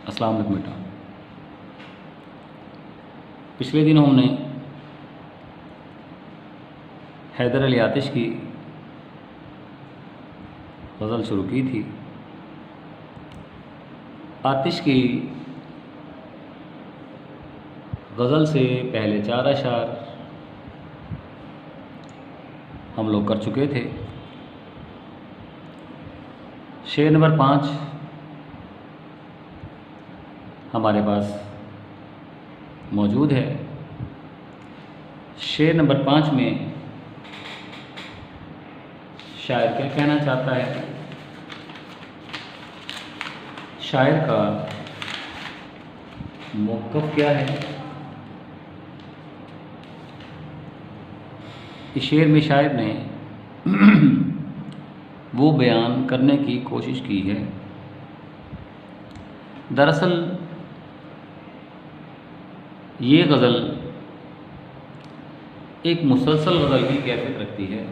अस्सलाम वालेकुम बेटा। पिछले दिनों हमने हैदर अली आतिश की गज़ल शुरू की थी। आतिश की गज़ल से पहले 4 अशार हम लोग कर चुके थे। शेर नंबर 5 हमारे पास मौजूद है। शेर नंबर 5 में शायर क्या कहना चाहता है? शायर का मौक़िफ़ क्या है? इस शेर में शायर ने वो बयान करने की कोशिश की है। दरअसल ये गज़ल एक मुसलसल गज़ल की कैफियत रखती है।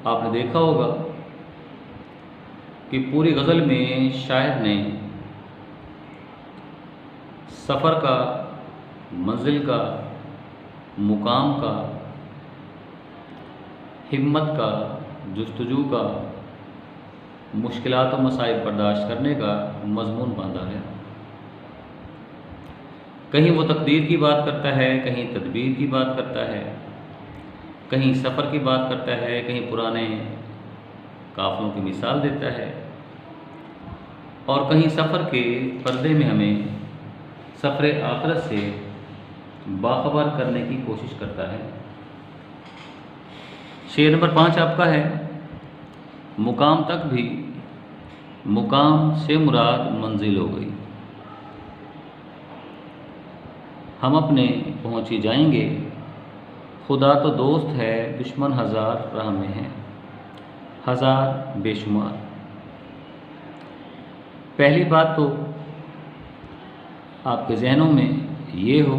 आपने देखा होगा कि पूरी गज़ल में शायर ने सफ़र का, मंज़िल का, मुकाम का, हिम्मत का, जुस्तजू का, मुश्किलात और मसाइब बर्दाश्त करने का मज़मून बांधा है। कहीं वो तकदीर की बात करता है, कहीं तदबीर की बात करता है, कहीं सफ़र की बात करता है, कहीं पुराने काफ़िलों की मिसाल देता है और कहीं सफ़र के पर्दे में हमें सफ़र आखिरत से बाखबर करने की कोशिश करता है। शेर नंबर 5 आपका है। मुकाम तक भी मुकाम से मुराद मंजिल हो गई। हम अपने पहुँच ही जाएंगे, खुदा तो दोस्त है, दुश्मन हज़ार राह में है, हज़ार बेशुमार। पहली बात तो आपके जहनों में ये हो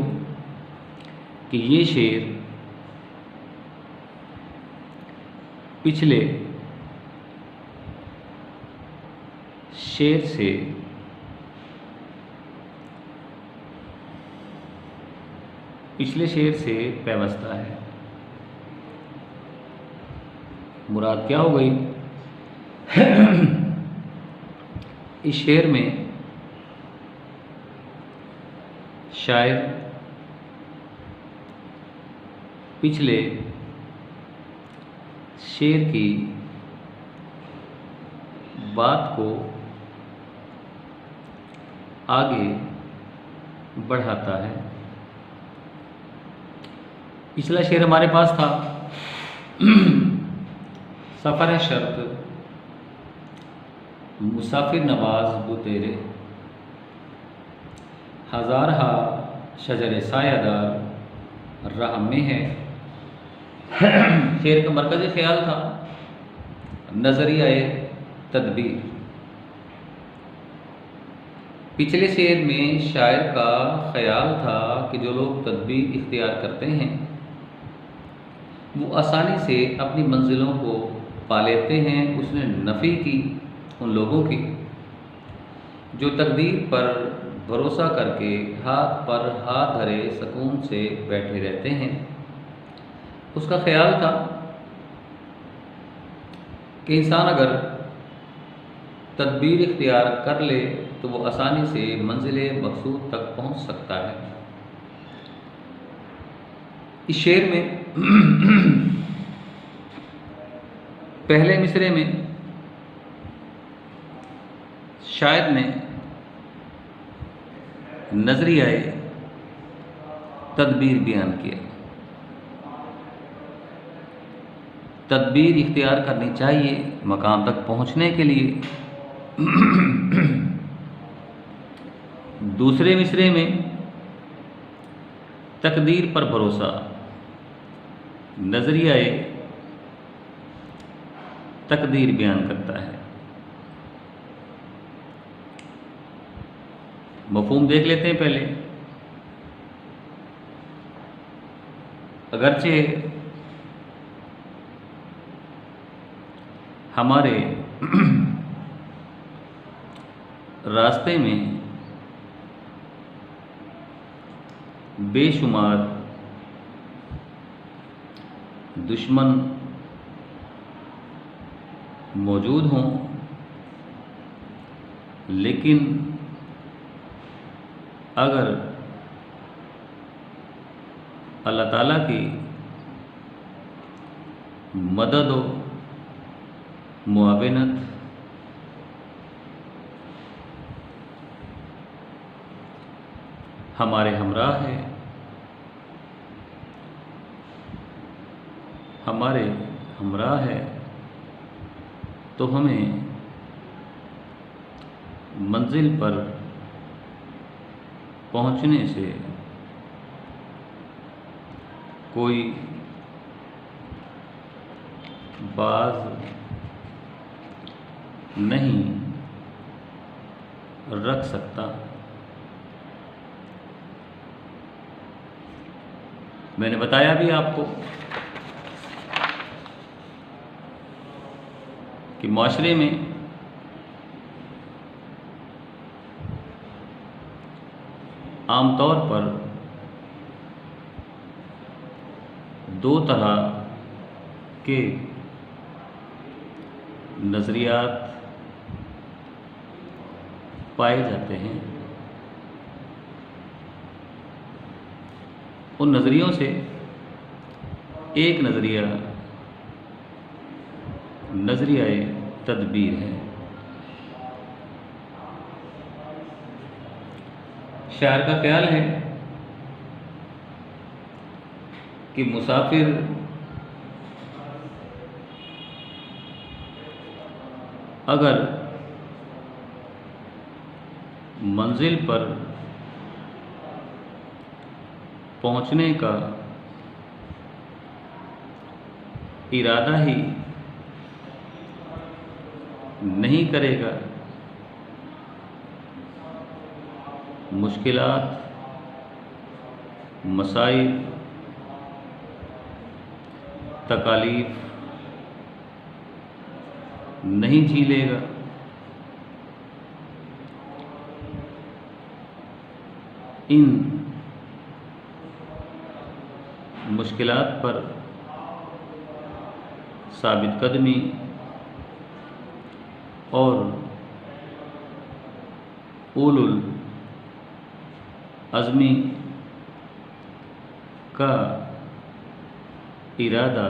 कि ये शेर पिछले शेर से पैवस्ता है। मुराद क्या हो गई? इस शेर में शायर पिछले शेर की बात को आगे बढ़ाता है। पिछला शेर हमारे पास था सफ़र शर्त मुसाफिर नवाज बु तेरे, हज़ार हा शजर सायादार राह में है। शेर का मरकज़ी ख्याल था नज़रिया तदबीर। पिछले शेर में शायर का ख्याल था कि जो लोग तदबीर इख्तियार करते हैं वो आसानी से अपनी मंजिलों को पा लेते हैं। उसने नफ़ी की उन लोगों की जो तकदीर पर भरोसा करके हाथ पर हाथ धरे सुकून से बैठे रहते हैं। उसका ख्याल था कि इंसान अगर तदबीर इख्तियार कर ले तो वो आसानी से मंजिल मकसूद तक पहुंच सकता है। इस शेर में पहले मिसरे में शायर ने नज़रियाए तदबीर बयान किया। तदबीर इख्तियार करनी चाहिए मकाम तक पहुंचने के लिए। दूसरे मिसरे में तकदीर पर भरोसा, नज़रियाए तकदीर बयान करता है। मफ़हूम देख लेते हैं पहले। अगरचे हमारे रास्ते में बेशुमार दुश्मन मौजूद हों, लेकिन अगर अल्लाह ताला की मदद हो, मुआविनत, हमारे हमरा है, हमारे हमरा है, तो हमें मंजिल पर पहुंचने से कोई बाज नहीं रख सकता। मैंने बताया भी आपको कि माशरे में आमतौर पर दो तरह के नज़रियात पाए जाते हैं। उन नज़रियों से एक नज़रिया नज़रियाए तदबीर है। शायर का ख्याल है कि मुसाफिर अगर मंजिल पर पहुंचने का इरादा ही नहीं करेगा, मुश्किलात, मसाइल, तकालीफ नहीं झेलेगा, इन मुश्किलात पर साबित कदमी और उलुल अज़मी का इरादा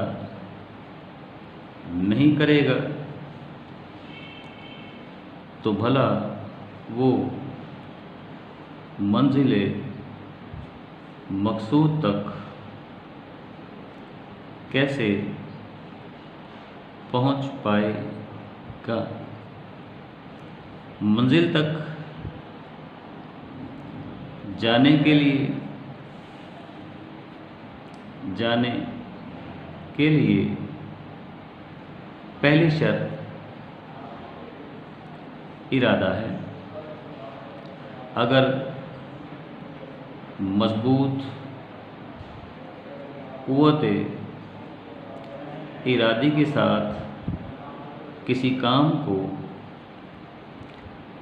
नहीं करेगा, तो भला वो मंजिले मकसूद तक कैसे पहुंच पाएगा। मंजिल तक जाने के लिए पहली शर्त इरादा है। अगर मजबूत क़ुव्वते इरादे के साथ किसी काम को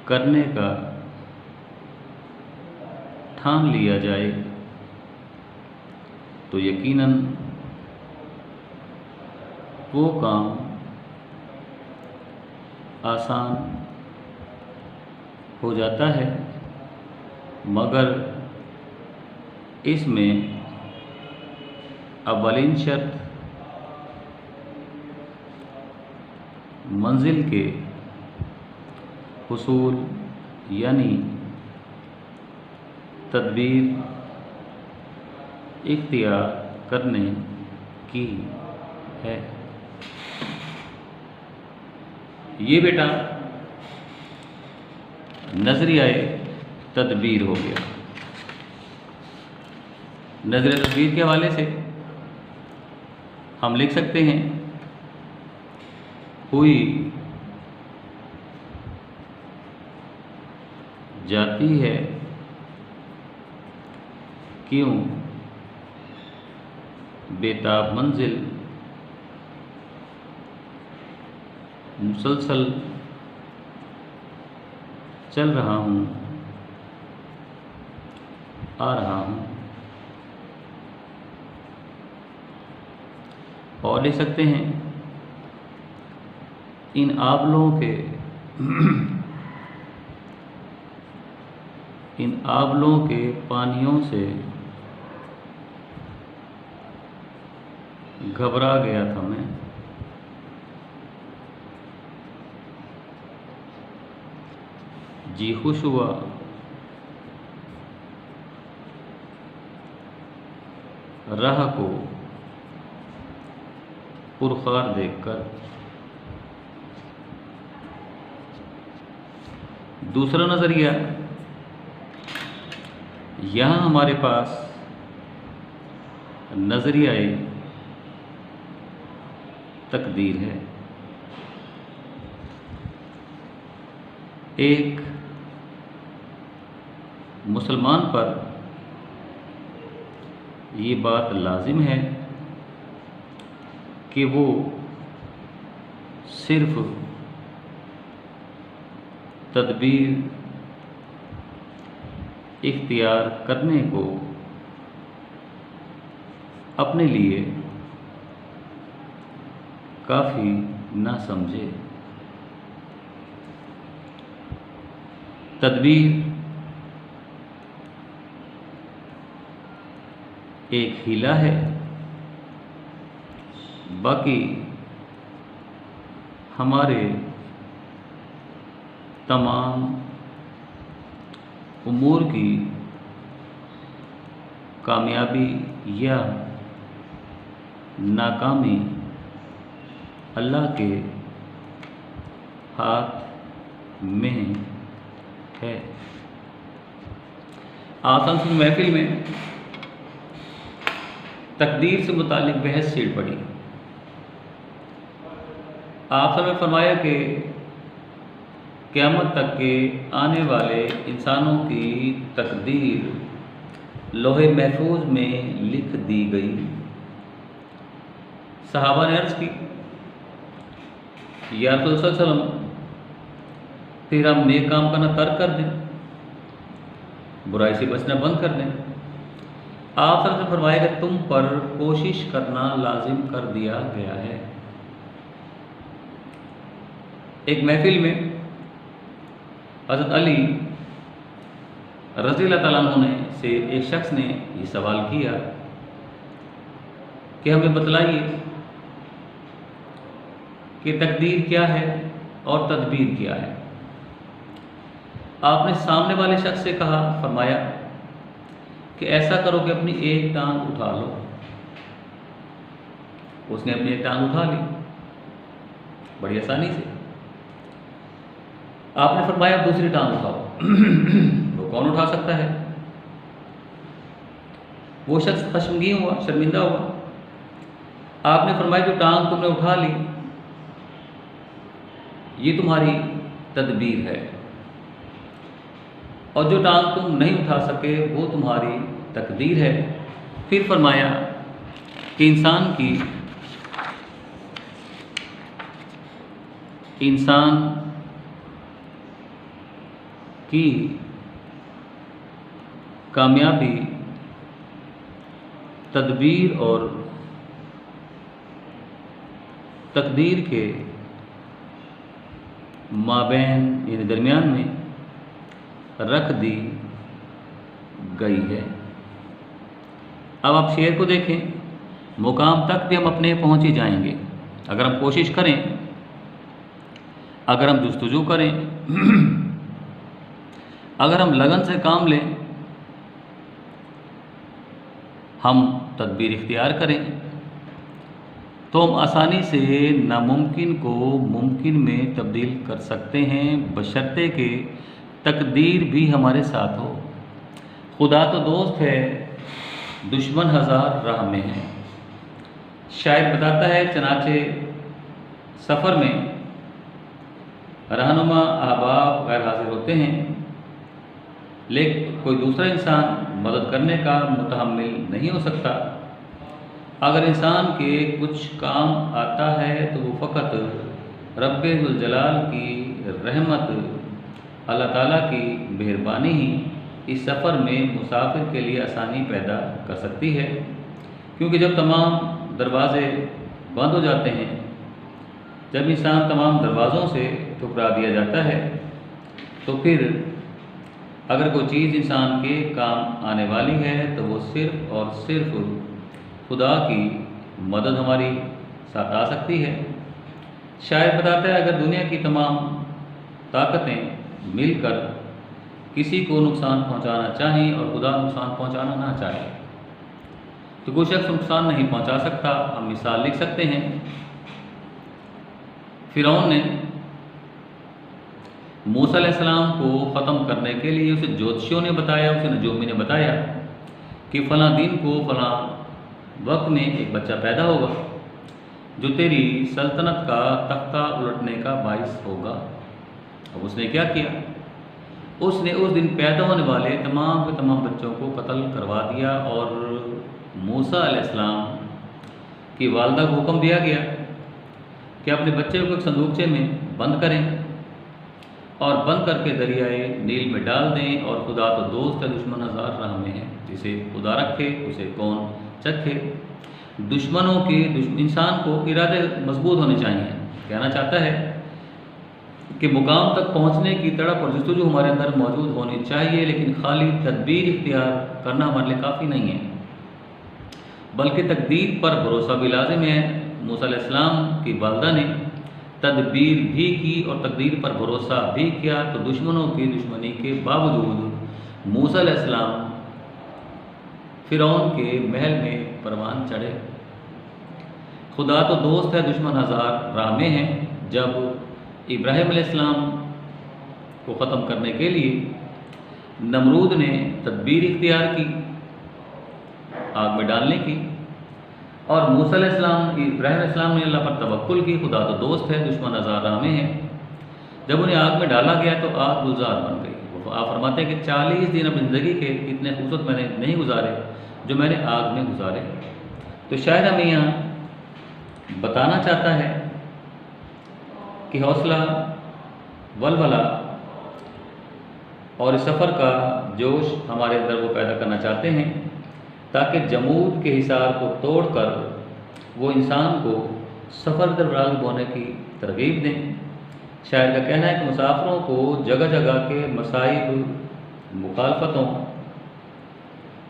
करने का ठान लिया जाए, तो यकीनन वो काम आसान हो जाता है, मगर इसमें अव्वलीन शर्त मंजिल के हुसूल यानी तदबीर इख्तियार करने की है। ये बेटा नज़रियाए तदबीर हो गया। नज़रिया तदबीर के हवाले से हम लिख सकते हैं, हुई जाती है क्यों बेताब मंजिल, मुसलसल चल रहा हूँ, आ रहा हूँ। और लिख सकते हैं इन आबलों के इन आबलों के पानियों से घबरा गया था मैं। जी खुश हुआ राह को पुरखार देखकर। दूसरा नज़रिया, यहाँ हमारे पास नज़रियाए तकदीर है। एक मुसलमान पर ये बात लाजिम है कि वो सिर्फ तदबीर इख्तियार करने को अपने लिए काफ़ी ना समझे। तदबीर एक हीला है, बाकी हमारे तमाम उमूर की कामयाबी या नाकामी अल्लाह के हाथ में है। आसन सुन महफिल में तकदीर से मुतालिक बहस छिड़ पड़ी। आप सब ने फरमाया कि क़यामत तक के आने वाले इंसानों की तकदीर लोहे महफूज में लिख दी गई। सहाबा ने अर्ज़ की, या रसूल सल्लल्लाहु अलैहि वसल्लम, फिर हम नेक काम करना तर्क कर दें, बुराई से बचना बंद कर दें। आप सबसे फरमाया कि तुम पर कोशिश करना लाजिम कर दिया गया है। एक महफिल में हज़रत अली रज़ी अल्लाह तआला अन्हु से एक शख्स ने ये सवाल किया कि हमें बतलाइए कि तकदीर क्या है और तदबीर क्या है। आपने सामने वाले शख्स से कहा, फरमाया कि ऐसा करो कि अपनी एक टांग उठा लो। उसने अपनी एक टांग उठा ली बड़ी आसानी से। आपने फरमाया दूसरी टांग उठाओ। वो कौन उठा सकता है? वो शख्स खशमगीन हुआ, शर्मिंदा हुआ। आपने फरमाया जो टांग तुमने उठा ली ये तुम्हारी तदबीर है, और जो टांग तुम नहीं उठा सके वो तुम्हारी तकदीर है। फिर फरमाया कि इंसान की कामयाबी तदबीर और तकदीर के माबैन यानी दरमियान में रख दी गई है। अब आप शेर को देखें, मुकाम तक भी हम अपने पहुंच ही जाएंगे अगर हम कोशिश करें, अगर हम जुस्तजू करें, अगर हम लगन से काम लें, हम तदबीर इख्तियार करें, तो हम आसानी से नामुमकिन को मुमकिन में तब्दील कर सकते हैं, बशर्ते कि तकदीर भी हमारे साथ हो। खुदा तो दोस्त है, दुश्मन हज़ार राह में है। शायर बताता है, चनाचे सफ़र में रहनुमा अहबाब गैर हाजिर होते हैं, लेकिन कोई दूसरा इंसान मदद करने का मुतहम्मिल नहीं हो सकता। अगर इंसान के कुछ काम आता है तो वो फ़कत रब्बे जुल जलाल की रहमत अल्लाह ताला की मेहरबानी ही इस सफ़र में मुसाफिर के लिए आसानी पैदा कर सकती है, क्योंकि जब तमाम दरवाज़े बंद हो जाते हैं, जब इंसान तमाम दरवाज़ों से ठुकरा दिया जाता है, तो फिर अगर कोई चीज़ इंसान के काम आने वाली है तो वो सिर्फ़ और सिर्फ खुदा की मदद हमारी साथ आ सकती है। शायर बताता है, अगर दुनिया की तमाम ताकतें मिलकर किसी को नुकसान पहुंचाना चाहें और खुदा नुकसान पहुंचाना ना चाहे तो कोई शख्स नुकसान नहीं पहुंचा सकता। हम मिसाल लिख सकते हैं, फिरौन ने मूसा अलैहिस्सलाम को ख़त्म करने के लिए उसे ज्योतिषियों ने बताया, उसे नजूमी ने बताया कि फ़लाँ दिन को फ़लाँ वक्त में एक बच्चा पैदा होगा जो तेरी सल्तनत का तख्ता उलटने का बाइस होगा। अब उसने क्या किया? उसने उस दिन पैदा होने वाले तमाम के तमाम बच्चों को कत्ल करवा दिया और मूसा अलैहिस्सलाम की वालदा को हुक्म दिया गया कि अपने बच्चे को एक संदूकचे में बंद करें और बंद करके दरियाए नील में डाल दें। और खुदा तो दोस्त है, दुश्मन हज़ार राह में है, जिसे खुदा रखे उसे कौन चखे। दुश्मनों के इंसान को इरादे मजबूत होने चाहिए। कहना चाहता है कि मुकाम तक पहुंचने की तड़प और जस्तुजू हमारे अंदर मौजूद होनी चाहिए, लेकिन खाली तदबीर इख्तियार करना हमारे लिए काफ़ी नहीं है, बल्कि तकदीर पर भरोसा भी लाजिम है। मूसा अलैहिस्सलाम की वालदा ने तदबीर भी की और तकदीर पर भरोसा भी किया, तो दुश्मनों की दुश्मनी के बावजूद मूसा अलैहिस्सलाम फिरौन के महल में परवान चढ़े। खुदा तो दोस्त है, दुश्मन हज़ार राह में है। जब इब्राहिम अलैहिस्सलाम को ख़त्म करने के लिए नमरूद ने तदबीर इख्तियार की आग में डालने की, और मूसा अलैहिस्सलाम इब्राहिम अलैहिस्सलाम ने अल्लाह पर तवक्कुल की, खुदा तो दोस्त है, दुश्मन हज़ार राह में है। जब उन्हें आग में डाला गया तो आग गुलजार बन गई। आप फरमाते हैं कि 40 दिन अपनी ज़िंदगी के इतने खूबसूरत मैंने नहीं गुजारे जो मैंने आग में गुजारे। तो शायद हमें यहाँ बताना चाहता है कि हौसला, वलवला और इस सफ़र का जोश हमारे अंदर वो पैदा करना चाहते हैं, ताकि जमूद के हिसार को तोड़कर वो इंसान को सफ़र पर राग़िब होने की तरगीब दें। शायर का कहना है कि मुसाफिरों को जगह जगह के मसाइब, मुखालफतों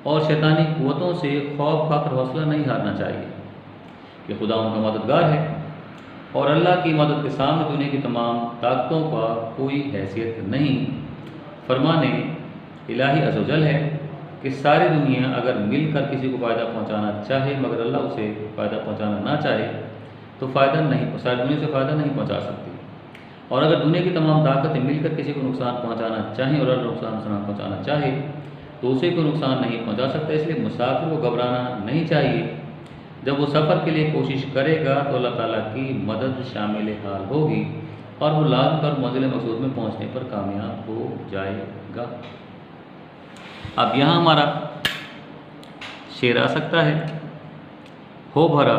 और शैतानी क़ुव्वतों से खौफ खाकर हौसला नहीं हारना चाहिए कि खुदा उनका मददगार है और अल्लाह की मदद के सामने दुनिया की तमाम ताकतों का कोई हैसियत नहीं। फरमाने इलाही अज़्ज़ व जल है कि सारी दुनिया अगर मिलकर किसी को फ़ायदा पहुँचाना चाहे मगर अल्लाह उसे फ़ायदा पहुँचाना ना चाहे तो फ़ायदा नहीं, सारी दुनिया से फ़ायदा नहीं पहुँचा सकती। और अगर दुनिया की तमाम ताकतें मिलकर किसी को नुकसान पहुँचाना चाहें और अल्लाह नुकसान पहुँचाना चाहे तो उसे कोई नुकसान नहीं पहुँचा सकता। इसलिए मुसाफिर को घबराना नहीं चाहिए। जब वो सफ़र के लिए कोशिश करेगा तो अल्लाह ताला की मदद शामिल हाल होगी और वो लाज़िम पर मंज़िल मक़सूद में पहुँचने पर कामयाब हो जाएगा। अब यहाँ हमारा शेर आ सकता है, हो भरा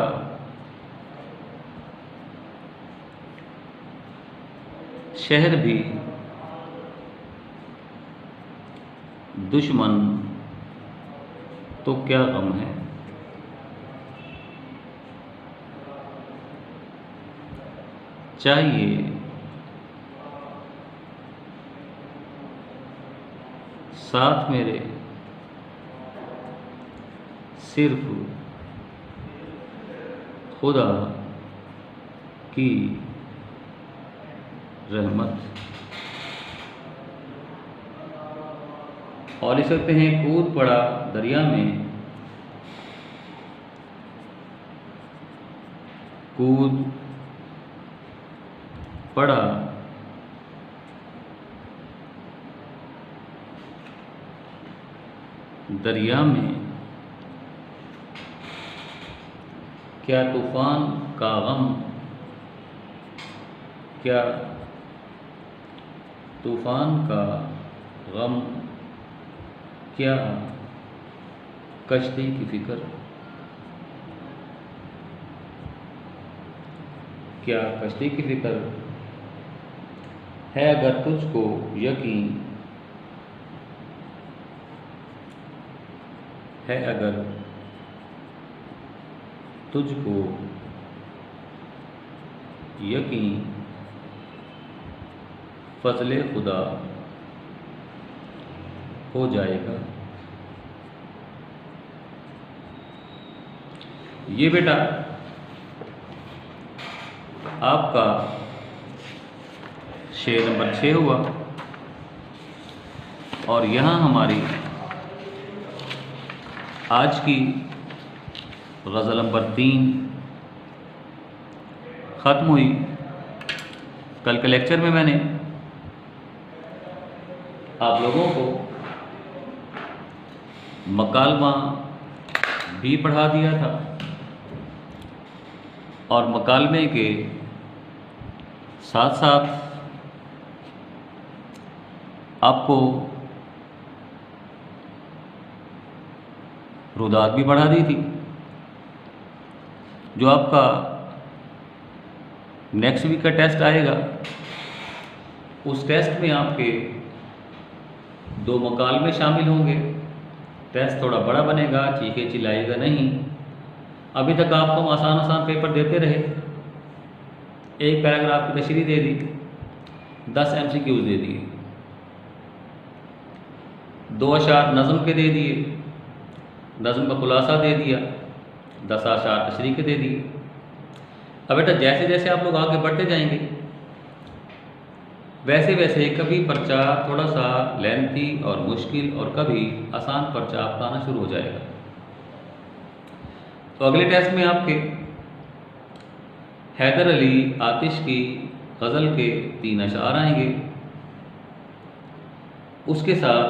शहर भी दुश्मन तो क्या गम है, चाहिए साथ मेरे सिर्फ खुदा की रहमत। और लिख सकते हैं, कूद पड़ा दरिया में, कूद पड़ा दरिया में, क्या तूफान का गम, क्या तूफान का गम, क्या कश्ती की फ़िक्र, क्या कश्ती की फ़िक्र, है अगर तुझको यकीन, है अगर तुझको यकीन, फजले खुदा हो जाएगा। ये बेटा आपका शेर नंबर 6 हुआ। और यहाँ हमारी आज की गज़ल नंबर 3 ख़त्म हुई। कल के लेक्चर में मैंने आप लोगों को मकालमा भी पढ़ा दिया था और मकालमे के साथ साथ आपको रुदात भी पढ़ा दी थी। जो आपका नेक्स्ट वीक का टेस्ट आएगा उस टेस्ट में आपके 2 मकालमे शामिल होंगे। टेस्ट थोड़ा बड़ा बनेगा, चीखे चिल्लाएगा नहीं। अभी तक आपको हम आसान आसान पेपर देते रहे। एक पैराग्राफ की तशरीह दे दी, 10 MCQs दे दिए, 2 अशार नज़म के दे दिए, नज़म का खुलासा दे दिया, 10 अशार तशरीह के दे दिए। अब बेटा जैसे जैसे आप लोग आगे बढ़ते जाएंगे वैसे वैसे कभी पर्चा थोड़ा सा लेंथी और मुश्किल और कभी आसान पर्चा आपका आना शुरू हो जाएगा। तो अगले टेस्ट में आपके हैदर अली आतिश की गज़ल के 3 अशार आएंगे। उसके साथ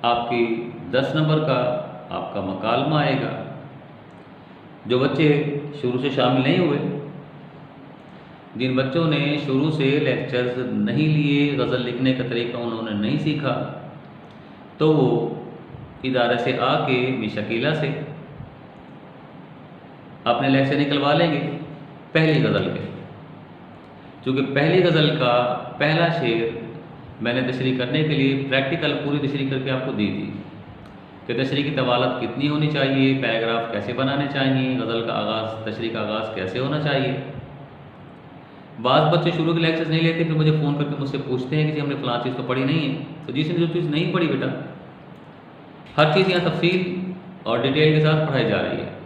आपकी 10 नंबर का आपका मकालमा आएगा। जो बच्चे शुरू से शामिल नहीं हुए, जिन बच्चों ने शुरू से लेक्चर्स नहीं लिए, गज़ल लिखने का तरीका उन्होंने नहीं सीखा, तो वो इदारे से आके मिशकीला से अपने लेक्चर निकलवा लेंगे पहली गज़ल के। क्योंकि पहली गज़ल का पहला शेर मैंने तशरीह करने के लिए प्रैक्टिकल पूरी तशरीह करके आपको दी थी कि तशरीह की तवालत कितनी होनी चाहिए, पैराग्राफ कैसे बनाने चाहिए, गज़ल का आगाज़, तशरीह का आगाज़ कैसे होना चाहिए। बाज़ बच्चे शुरू के लेक्चर्स नहीं लेते, फिर मुझे फ़ोन करके मुझसे पूछते हैं कि जी हमने फ़लाँ चीज़ तो पढ़ी नहीं है। तो जिसने जो चीज़ नहीं पढ़ी बेटा, हर चीज़ यहाँ तफसील और डिटेल के साथ पढ़ाई जा रही है।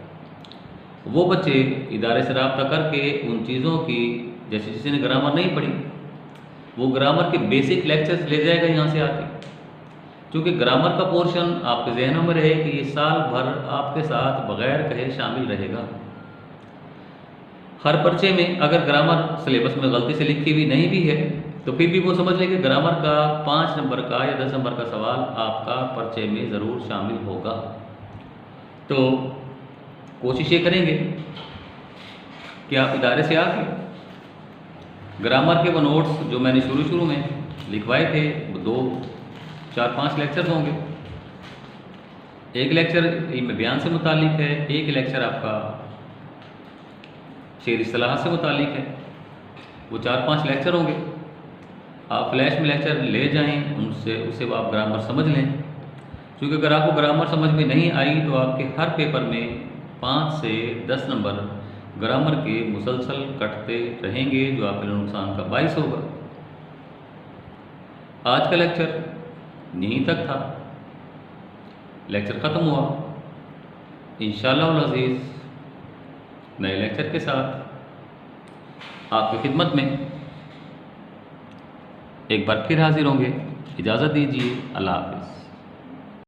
वो बच्चे इदारे से रब्ता करके उन चीज़ों की, जैसे जिसने ग्रामर नहीं पढ़ी वो ग्रामर के बेसिक लेक्चर्स ले जाएगा यहाँ से आके। क्योंकि ग्रामर का पोर्शन आपके जहनों में रहे कि ये साल भर आपके साथ बग़ैर कहे शामिल रहेगा। हर पर्चे में अगर ग्रामर सिलेबस में गलती से लिखी हुई नहीं भी है तो फिर भी वो समझ लें कि ग्रामर का 5 नंबर का या 10 नंबर का सवाल आपका पर्चे में ज़रूर शामिल होगा। तो कोशिश ये करेंगे कि आप इदारे से आके ग्रामर के वो नोट्स जो मैंने शुरू में लिखवाए थे, वो 2, 4, 5 लेक्चर्स होंगे। एक लेक्चर इल्म बयान से मुतालिक है, एक लेक्चर आपका शेर इस्तिलाह से मुतालिक है। वो 4-5 लेक्चर होंगे। आप फ्लैश में लेक्चर ले जाएं, उससे आप ग्रामर समझ लें। क्योंकि अगर आपको ग्रामर समझ में नहीं आई तो आपके हर पेपर में 5 से 10 नंबर ग्रामर के मुसलसल कटते रहेंगे, जो आपके लिए नुकसान का बाइस होगा। आज का लेक्चर यहीं तक था। लेक्चर ख़त्म हुआ। इंशाअल्लाह अज़ीज़ नए लेक्चर के साथ आपकी खिदमत में एक बार फिर हाजिर होंगे। इजाज़त दीजिए। अल्लाह हाफ़िज़।